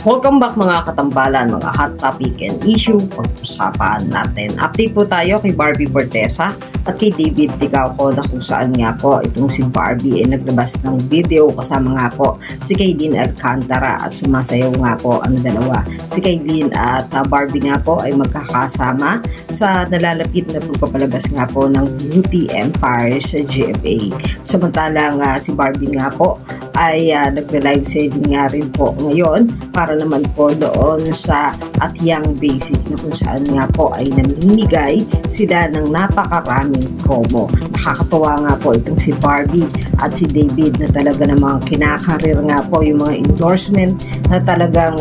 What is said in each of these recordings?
Welcome back mga katambalan, mga hot topic and issue pag-usapan natin. Update po tayo kay Barbie Fortesa at kay David Ticauco na kung saan nga po itong si Barbie ay naglabas ng video kasama nga po si Kaylin Alcantara at sumasayaw nga po ang dalawa. Si Kaylin at Barbie nga po ay magkakasama sa nalalapit na pagpapalabas nga po ng Beauty Empire sa GMA. Samantalang si Barbie nga po ay nagla-live selling nga rin po ngayon para naman po doon sa Atyang Basic na kung saan nga po ay namimigay sila ng napakaraming promo. Nakakatuwa nga po itong si Barbie at si David na talaga namang kinakarir nga po yung mga endorsement na talagang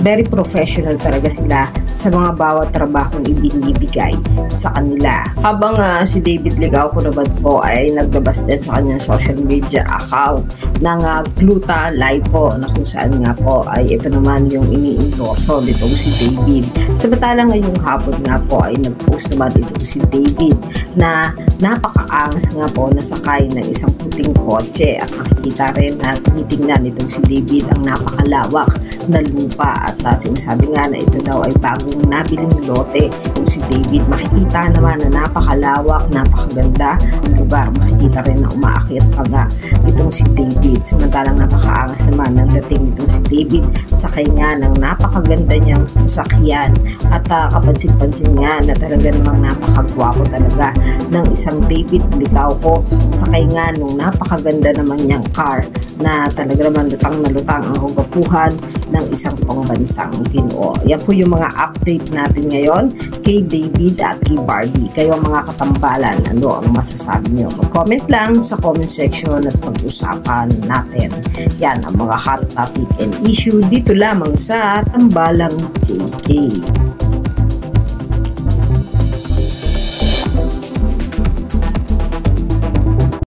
very professional talaga sila sa mga bawat trabahong ibinibigay sa kanila. Habang si David Licauco naman po ay naglabas din sa kanyang social media account ng Gluta Lipo na kung saan nga po ay ito naman yung ini-endorso nitong si David. Samantalang ngayong hapon nga po ay nag-post naman itong si David na napakaangas nga po na sakay ng isang puting kotse at nakikita rin na tinitingnan itong si David ang napakalawak na lupa at sinasabi nga na ito daw ay bagong nabiling lote. Itong si David makikita naman na napakalawak, napakaganda ang lugar. Makikita rin na umaakyat pa nga itong si David. Samantalang napakaangas naman ang dating itong si David, sakay nga ng napakaganda niyang sasakyan at kapansin-pansin nga na talaga namang napakagwapo talaga ng isang David Licauco, sakay nga nung napakaganda naman niyang car na talaga naman lutang na lutang ang ugapuhan ng isang pangbansang Ginoo. Yan po yung mga update natin ngayon kay David at kay Barbie. Kayo mga katambalan, ano ang masasabi niyo? Mag-comment lang sa comment section at pag-usapan natin. Yan ang mga hot topic and issue dito lamang sa Tambalang JK.